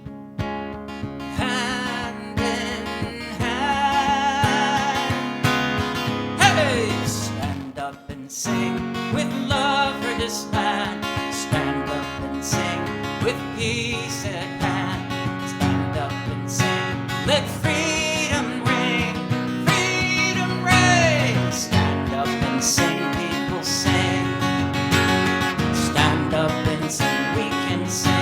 hand in hand. Hey, stand up and sing with love for this land. Stand up and sing with peace at hand. Stand up and sing, let freedom ring, freedom ring. Stand up and sing, people sing. Stand up and sing, we can sing.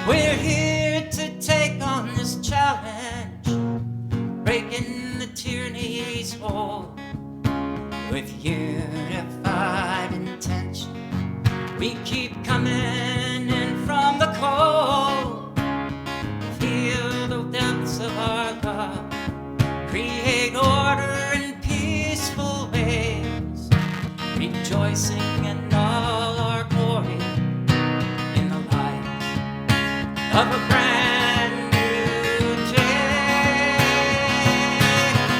We're here to take on this challenge, breaking the tyranny's hold. With unified intention, we keep coming in from the cold. Feel the depths of our love, create order in peaceful ways, rejoicing in all our glory in the light of a brand new day.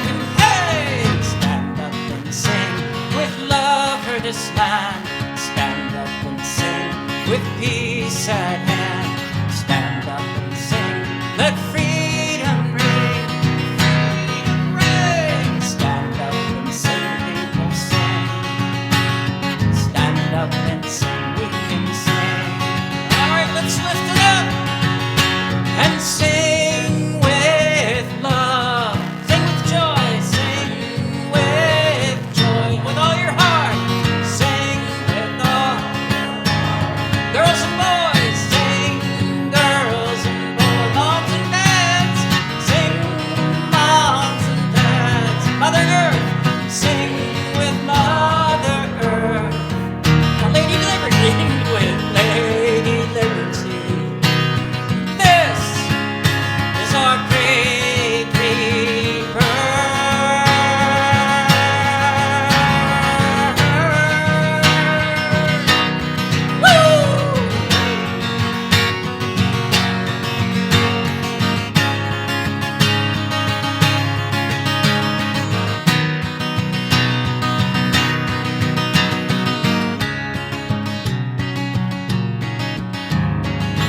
And hey, stand up and sing with love for this land. Stand up and sing with peace at hand. Stand up and sing, let freedom ring, freedom ring. Stand up and sing, people sing. Stand up and sing, we can sing. All right, let's lift it up and sing with love, sing with joy, sing with joy, with all your heart, sing with all girls and boys, sing girls and boys, moms and dads, sing moms and dads, Mother Earth, sing with Mother Earth, Lady Liberty with Lady Liberty. This is our great rebirth. Woo!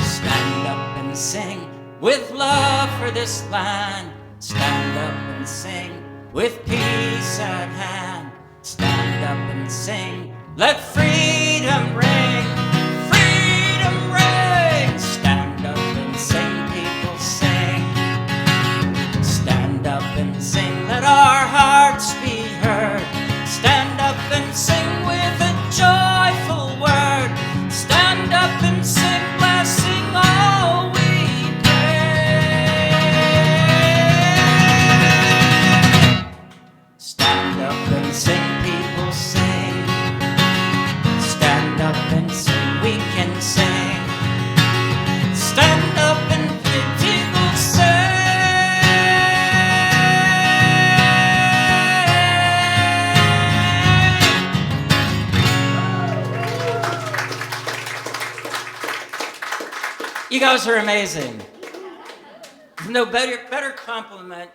Stand up and sing with love for this land. Stand up and sing with peace at hand. Stand up and sing, let freedom ring, freedom ring. Stand up and sing, people sing. Stand up and sing, let our hearts be heard. Stand up and sing with a joyful word. Stand up and sing, blessing all we pray. Stand up and sing, people sing. Stand up and sing, we can sing. Stand up and people sing. You guys are amazing. There's no better compliment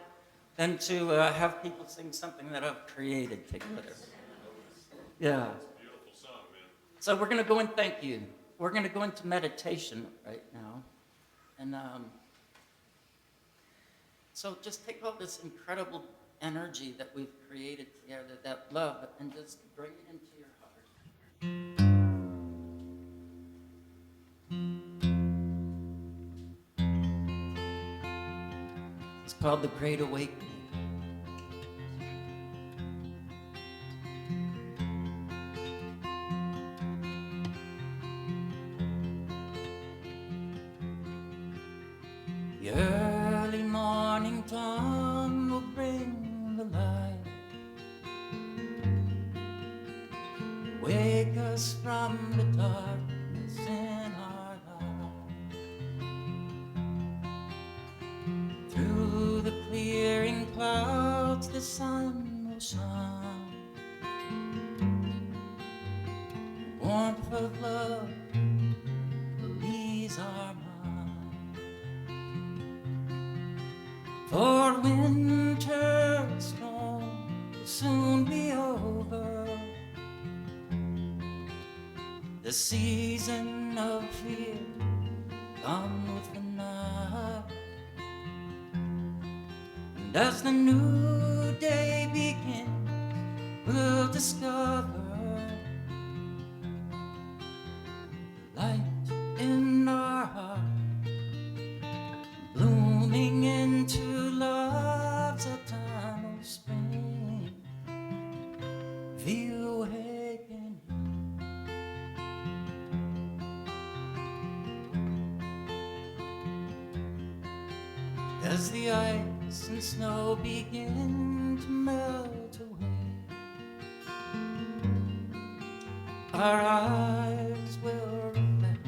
than to have people sing something that I've created together. Yeah.
Beautiful song, man.
So we're going to go and thank you. We're going to go into meditation right now. And so just take all this incredible energy that we've created together, that love, and just bring it into your heart. It's called The Great Awakening. The early morning dawn will bring the light, wake us from the darkness in our lives. Through the clearing clouds the sun will shine, the warmth of love will ease our minds. For winter storm will soon be over, the season of fear gone with the night. And as the new day begins, we'll discover light in our heart, blooming into love's eternal spring, the awakening. As the ice and snow begin to melt away, our eyes will reflect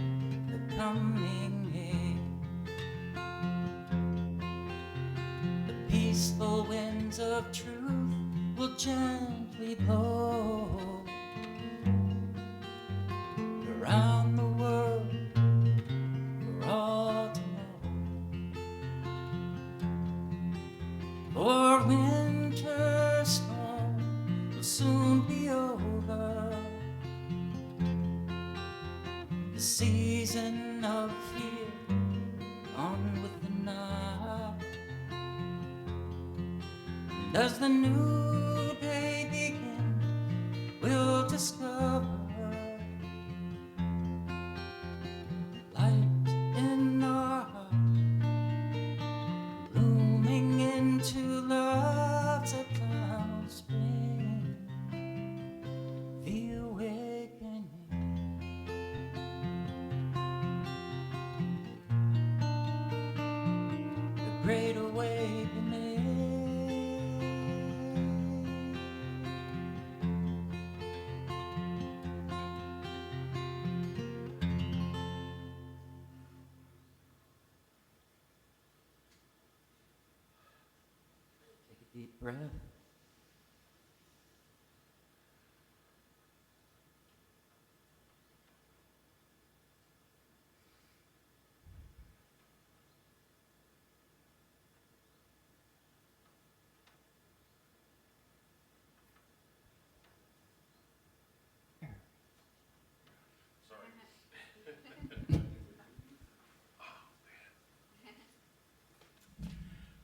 the coming age. The peaceful winds of truth will gently blow around the world for all to know. For winter storm will soon be over, the season of fear on with the night. And as the new day begins, we'll discover light in our heart, blooming into love's eternal spring, the awakening. The great awakening. Take a deep breath.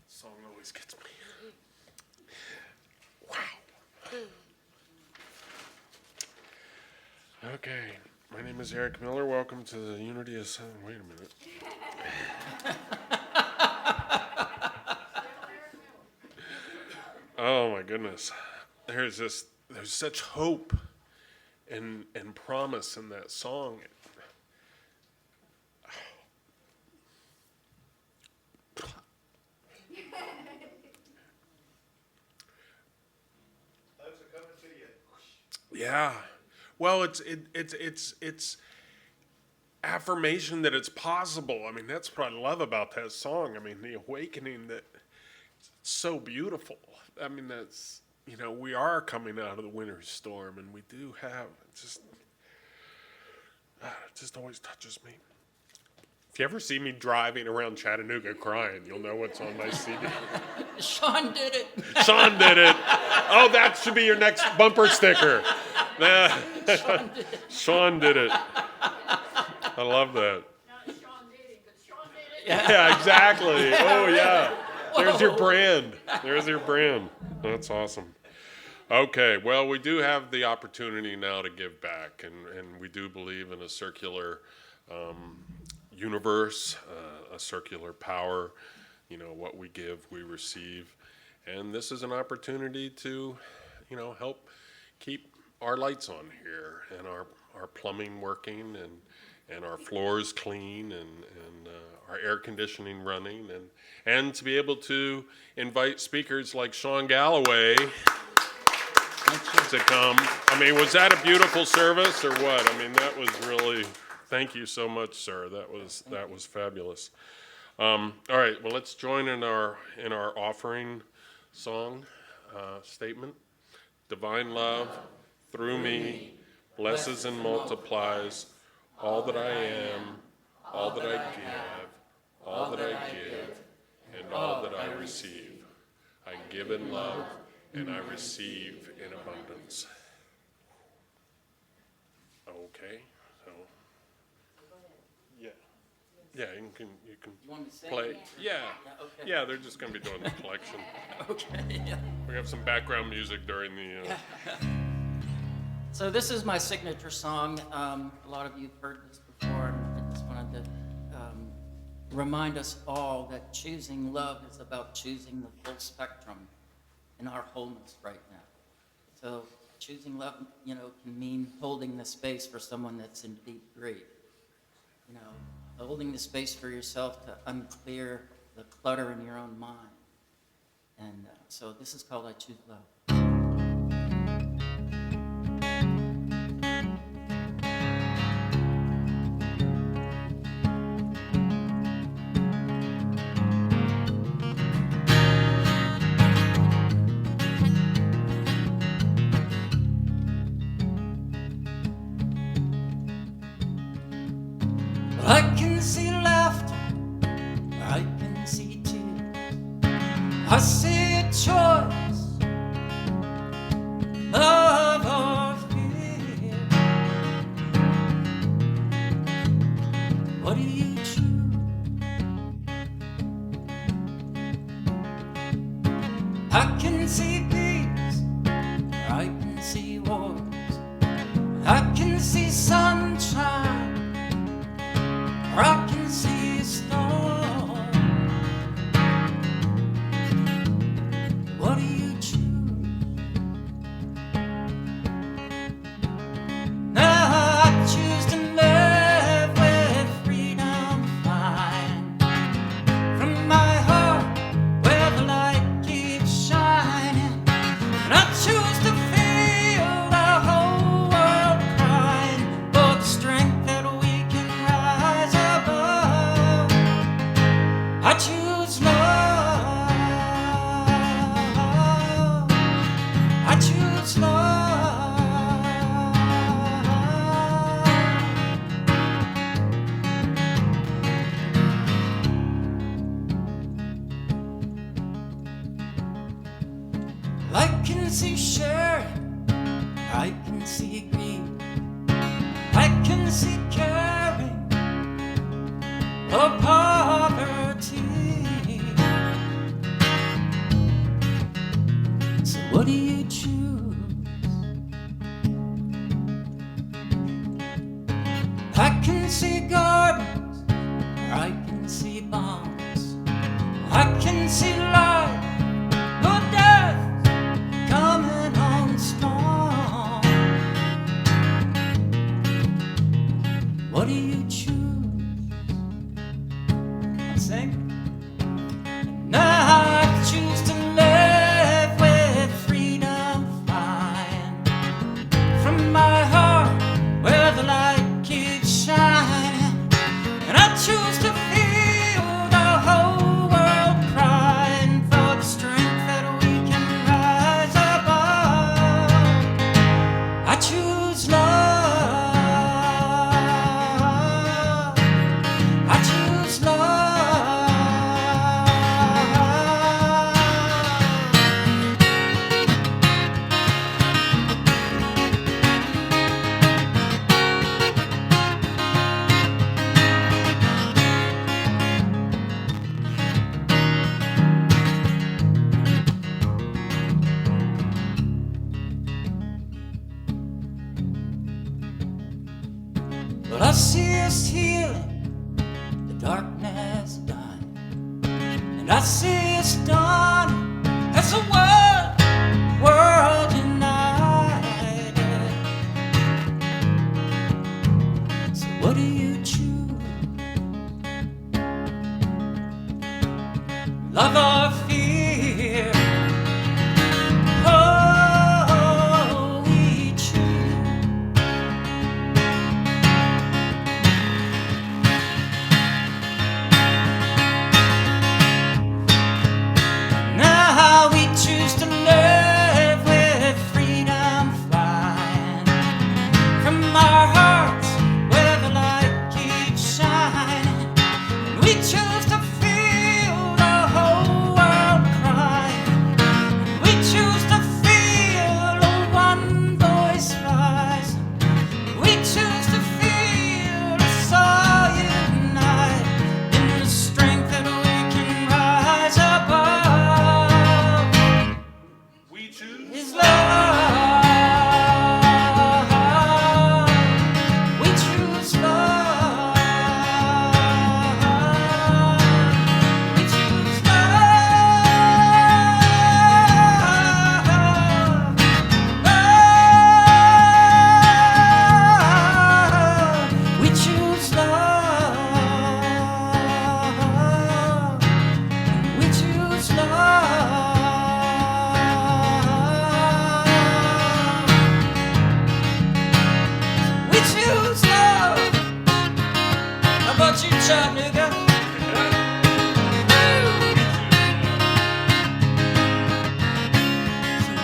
Song always gets me. Wow. Okay, my name is Eric Miller. Welcome to the Unity of Sound. Wait a minute. Oh my goodness. There's such hope and promise in that song. Yeah. Well, it's affirmation that it's possible. I mean, that's what I love about that song. I mean, the awakening that it's so beautiful. I mean, that's, we are coming out of the winter storm, and we do have, it just always touches me. If you ever see me driving around Chattanooga crying, you'll know what's on my CD.
Shawn did it.
Shawn did it. Oh, that should be your next bumper sticker. Shawn did it. I love that.
Not Shawn dating, but Shawn did it.
Yeah, exactly. Oh, yeah. There's your brand. There's your brand. That's awesome. Okay, well, we do have the opportunity now to give back, and we do believe in a circular universe, a circular power. You know, what we give, we receive. And this is an opportunity to, you know, help keep our lights on here and our plumbing working and our floors clean and our air conditioning running and to be able to invite speakers like Shawn Galloway to come. I mean, was that a beautiful service or what? I mean, that was really, thank you so much, sir. That was fabulous. All right, well, let's join in our offering song statement. Divine love through me blesses and multiplies all that I am, all that I give, all that I give, and all that I receive. I give in love and I receive in abundance. Okay, so yeah, you can
want me to sing?
play. Yeah,
okay.
yeah, they're just going to be doing the collection.
Okay. Yeah.
We have some background music during the.
So this is my signature song. A lot of you have heard this before, and I just wanted to remind us all that choosing love is about choosing the full spectrum in our wholeness right now. So choosing love, you know, can mean holding the space for someone that's in deep grief. You know, holding the space for yourself to unclear the clutter in your own mind. And so this is called I Choose Love. I can see laughter, I can see tears, I see a choice, love or fear. What do you choose? I can see peace, I can see wars, I can see sunshine, I can see a storm. What do you choose? Now I choose to live with freedom flying from my heart where the light keeps shining. And I choose to feel the whole world crying for the strength that we can rise above. I choose love. I choose love. I can see sharing, I can see greed, I can see caring or poverty. So what do you choose? I can see gardens, I can see bombs, I can see life or death coming on strong. What do you choose? I sing. Now I choose to live with freedom flying from my heart where the light keeps shining. And I choose to feel the whole world crying Well, I see us healing, the darkness dying, and I see us done as a world united. So what do you choose? Love or fear? Oh, we choose. Now we choose to live with freedom flying from our hearts where the light keeps shining. And we choose to feel the whole world crying. We choose to feel a one voice rise. We choose to feel us all unite in the strength that we can rise above.
We choose.
Is love. We choose love. We choose love. We choose love. We choose love. We choose love. How about you, Chattanooga?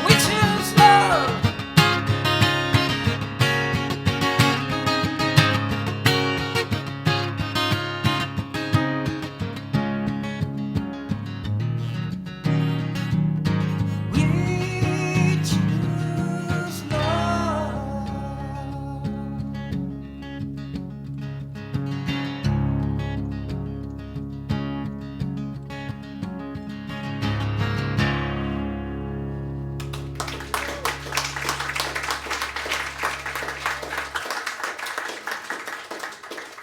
We choose love. We choose love.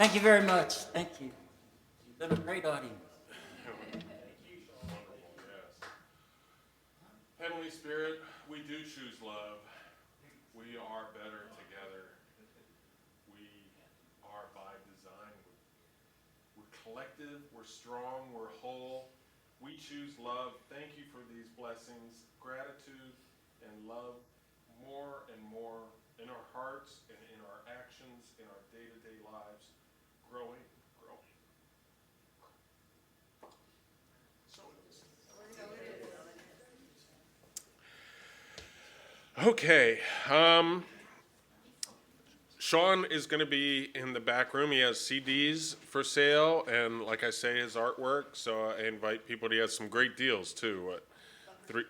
Thank you very much. Thank you. You've been a great audience.
Heavenly Spirit, we do choose love. We are better together. We are by design. We're collective, we're strong, we're whole. We choose love. Thank you for these blessings, gratitude and love more and more in our hearts and in our actions, in our day-to-day lives, growing. So it is. Okay. Shawn is going to be in the back room. He has CDs for sale, and like I say, his artwork. So I invite people. He has some great deals too. What, 3?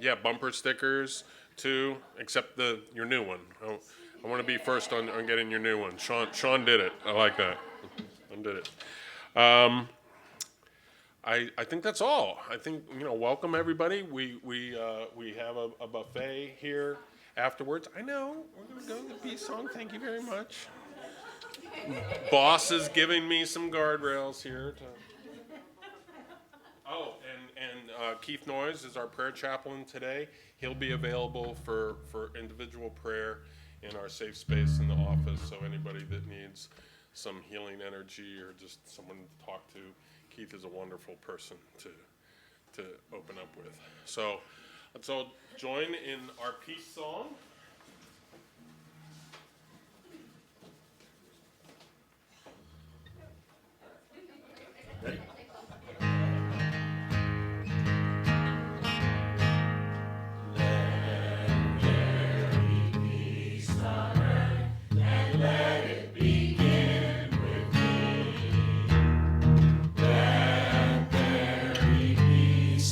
Yeah, bumper stickers, 2, except your new one. I want to be first on getting your new one. Shawn did it. I like that. Shawn did it. I think that's all. I think, welcome everybody. We have a buffet here afterwards. I know, we're going to go to the peace song. Thank you very much. Boss is giving me some guardrails here. And Keith Noyes is our prayer chaplain today. He'll be available for individual prayer in our safe space in the office. So anybody that needs some healing energy or just someone to talk to, Keith is a wonderful person to open up with. So let's all join in our peace song. Ready?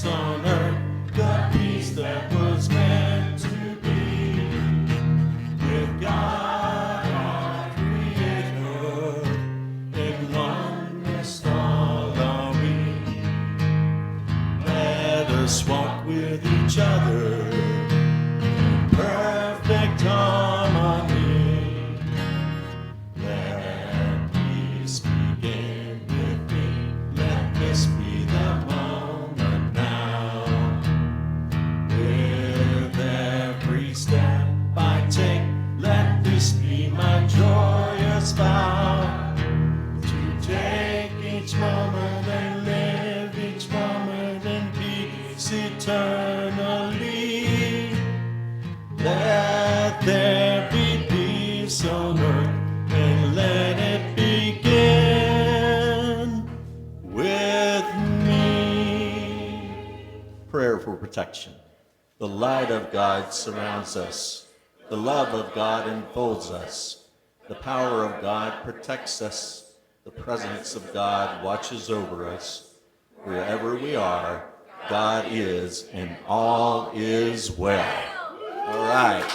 On earth, the peace that was meant to be. there be peace on earth, and let it begin with me. Prayer for protection. The light of God surrounds us. The love of God enfolds us. The power of God protects us. The presence of God watches over us. Wherever we are, God is, and all is well. All right.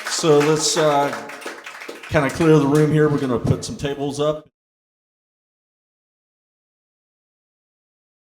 So let's kind of clear the room here. We're going to put some tables up.